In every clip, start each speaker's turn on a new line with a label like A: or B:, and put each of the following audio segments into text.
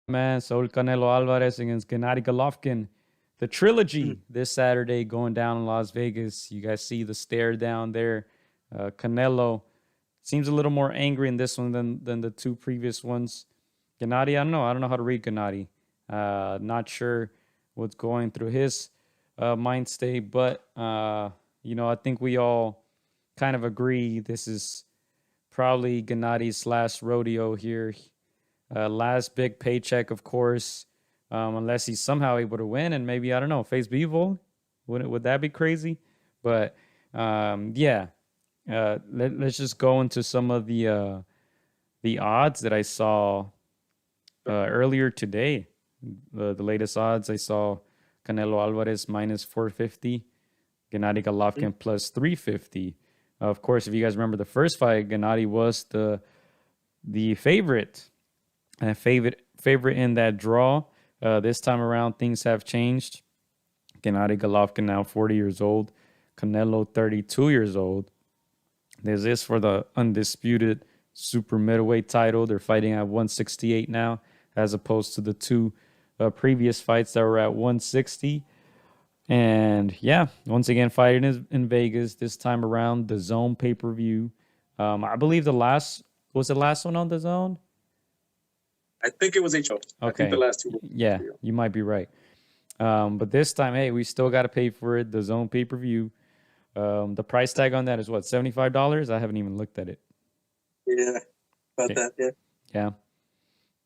A: Man, Saul Canelo Alvarez against Gennady Golovkin. The trilogy this Saturday going down in Las Vegas. You guys see the stare down there. Canelo seems a little more angry in this one than the two previous ones. Gennady, I don't know. I don't know how to read Gennady. Not sure what's going through his mind state, but I think we all kind of agree this is probably Gennady's last rodeo here. Last big paycheck, of course, unless he's somehow able to win and maybe, I don't know, face Bivol. Would that be crazy? But yeah, let's just go into some of the odds that I saw earlier today. The latest odds I saw: Canelo Alvarez minus 450, Gennady Golovkin plus 350. Of course, if you guys remember the first fight, Gennady was the favorite. And favorite in that draw. This time around, things have changed. Gennady Golovkin now 40 years old. Canelo 32 years old. There's this for the undisputed super middleweight title. They're fighting at 168 now, as opposed to the two previous fights that were at 160. And yeah, once again, fighting in Vegas. This time around, the Zone pay-per-view. I believe the last one on the Zone?
B: I think it was HO.
A: Okay.
B: I think the last two.
A: Yeah, you might be right. But this time, hey, we still got to pay for it. The Zone pay-per-view. The price tag on that is what, $75? I haven't even looked at it.
B: Yeah, about that, yeah.
A: Yeah.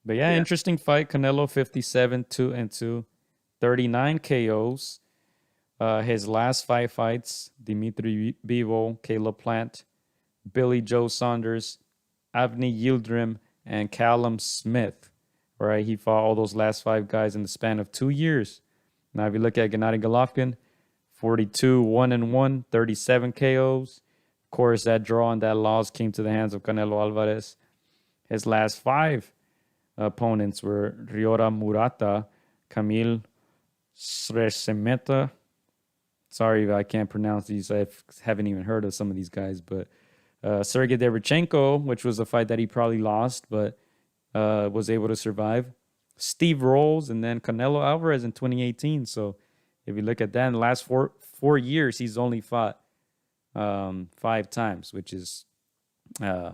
A: But yeah, interesting fight. Canelo 57, 2-2, 39 KOs. His last 5 fights: Dimitri Bivol, Caleb Plant, Billy Joe Saunders, Avni Yildirim, and Callum Smith. All right, he fought all those last 5 guys in the span of 2 years. Now, if you look at Gennady Golovkin, 42, 1-1, 37 KOs. Of course, that draw and that loss came to the hands of Canelo Alvarez. His last 5 opponents were Ryota Murata, Kamil Sresemeta. Sorry if I can't pronounce these. I haven't even heard of some of these guys, but Sergey Derevchenko, which was a fight that he probably lost, but was able to survive. Steve Rolls, and then Canelo Alvarez in 2018. So if you look at that, in the last four years, he's only fought 5 times, which is, I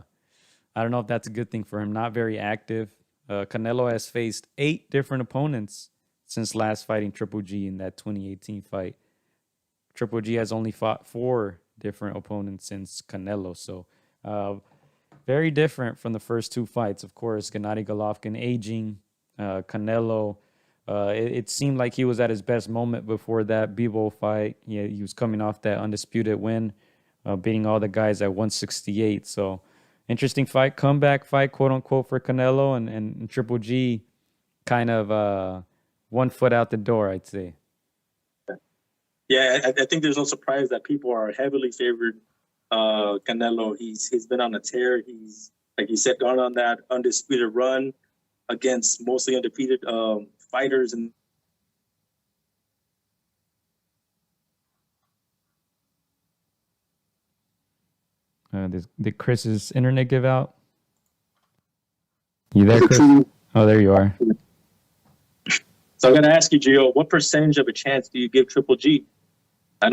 A: don't know if that's a good thing for him. Not very active. Canelo has faced 8 different opponents since last fighting Triple G in that 2018 fight. Triple G has only fought 4 different opponents since Canelo. So very different from the first 2 fights. Of course, Gennady Golovkin aging. Canelo, it seemed like he was at his best moment before that Bivol fight. He was coming off that undisputed win, beating all the guys at 168. So interesting fight, comeback fight, quote unquote, for Canelo, and Triple G kind of 1 foot out the door, I'd say.
B: Yeah, I think there's no surprise that people are heavily favored Canelo. He's been on a tear. He's, like you said, gone on that undisputed run against mostly undefeated fighters. And
A: did Chris's internet give out? You there, Chris? Oh, there you are.
B: So I'm going to ask you, Gio, what percentage of a chance do you give Triple G?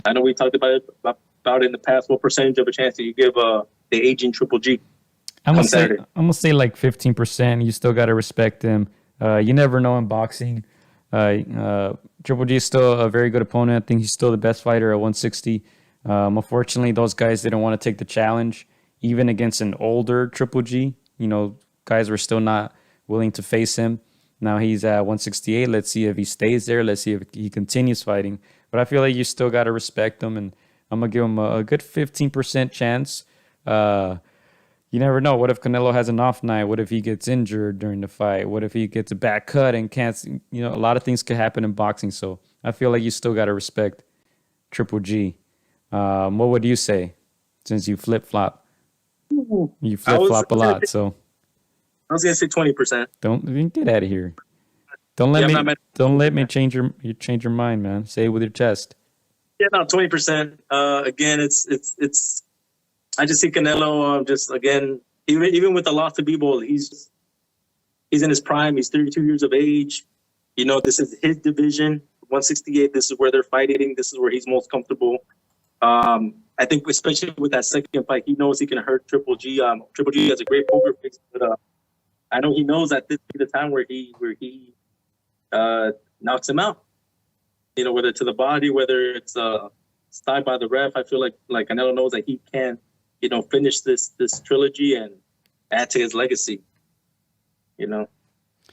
B: I know we talked about it in the past. What percentage of a chance do you give the aging Triple G?
A: I'm gonna say like 15%. You still gotta respect him. You never know in boxing. Triple G is still a very good opponent. I think he's still the best fighter at 160. Unfortunately, those guys didn't want to take the challenge, even against an older Triple G. Guys were still not willing to face him. Now he's at 168. Let's see if he stays there. Let's see if he continues fighting. But I feel like you still got to respect him, and I'm going to give him a good 15% chance. You never know. What if Canelo has an off night? What if he gets injured during the fight? What if he gets a bad cut and can't? A lot of things could happen in boxing. So I feel like you still got to respect Triple G. What would you say, since you flip-flop? You flip-flop a lot, so...
B: I was gonna say 20%.
A: Don't get out of here. Don't let me change your mind, man. Say it with your chest.
B: Yeah, no, 20%. Again, it's. I just see Canelo. Just again, even with the loss to Bivol, He's in his prime. He's 32 years of age. You know, this is his division, 168. This is where they're fighting. This is where he's most comfortable. I think especially with that second fight, he knows he can hurt Triple G. Triple G has a great poker face, but I know he knows that this is the time where he knocks him out. You know, whether to the body, whether it's stopped by the ref. I feel like Canelo knows that he can, you know, finish this trilogy and add to his legacy. You know.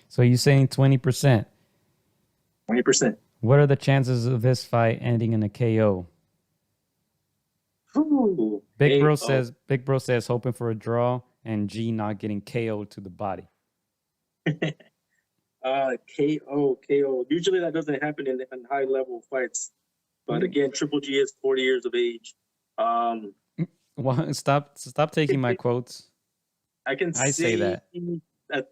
A: So you're saying 20%?
B: 20%.
A: What are the chances of this fight ending in a KO?
B: Ooh,
A: Big Bro says hoping for a draw and G not getting KO'd to the body.
B: KO. Usually that doesn't happen in high level fights. But again, Triple G is 40 years of age.
A: Well, stop taking my quotes.
B: I say that. A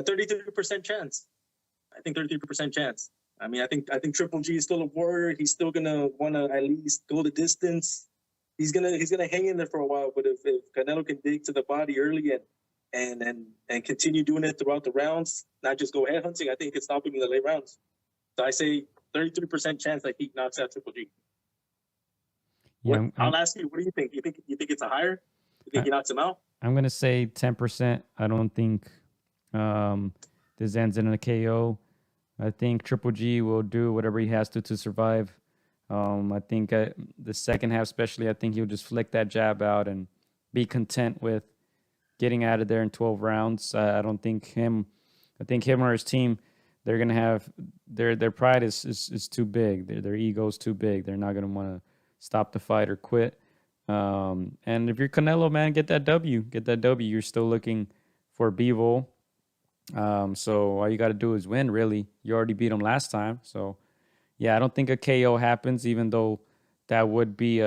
B: 33% chance. I think 33% chance. I mean, I think Triple G is still a warrior. He's still gonna want to at least go the distance. He's gonna hang in there for a while. But if Canelo can dig to the body early and continue doing it throughout the rounds, not just go head hunting, I think he can stop him in the late rounds. So I say 33% chance that he knocks out Triple G. Yeah, I'll ask you. What do you think? You think it's a higher? You think he knocks him out?
A: I'm gonna say 10%. I don't think this ends in a KO. I think Triple G will do whatever he has to survive. I think the second half, especially, I think he'll just flick that jab out and be content with getting out of there in 12 rounds. I don't think him. I think him or his team, they're gonna have their pride is too big. Their ego's too big. They're not gonna want to stop the fight or quit. And if you're Canelo, man, get that W. Get that W. You're still looking for Bivol. So all you got to do is win, really. You already beat him last time. So, yeah, I don't think a KO happens, even though that would be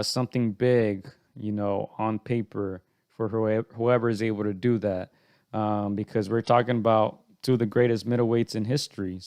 A: something big, you know, on paper for whoever is able to do that. Because we're talking about two of the greatest middleweights in history.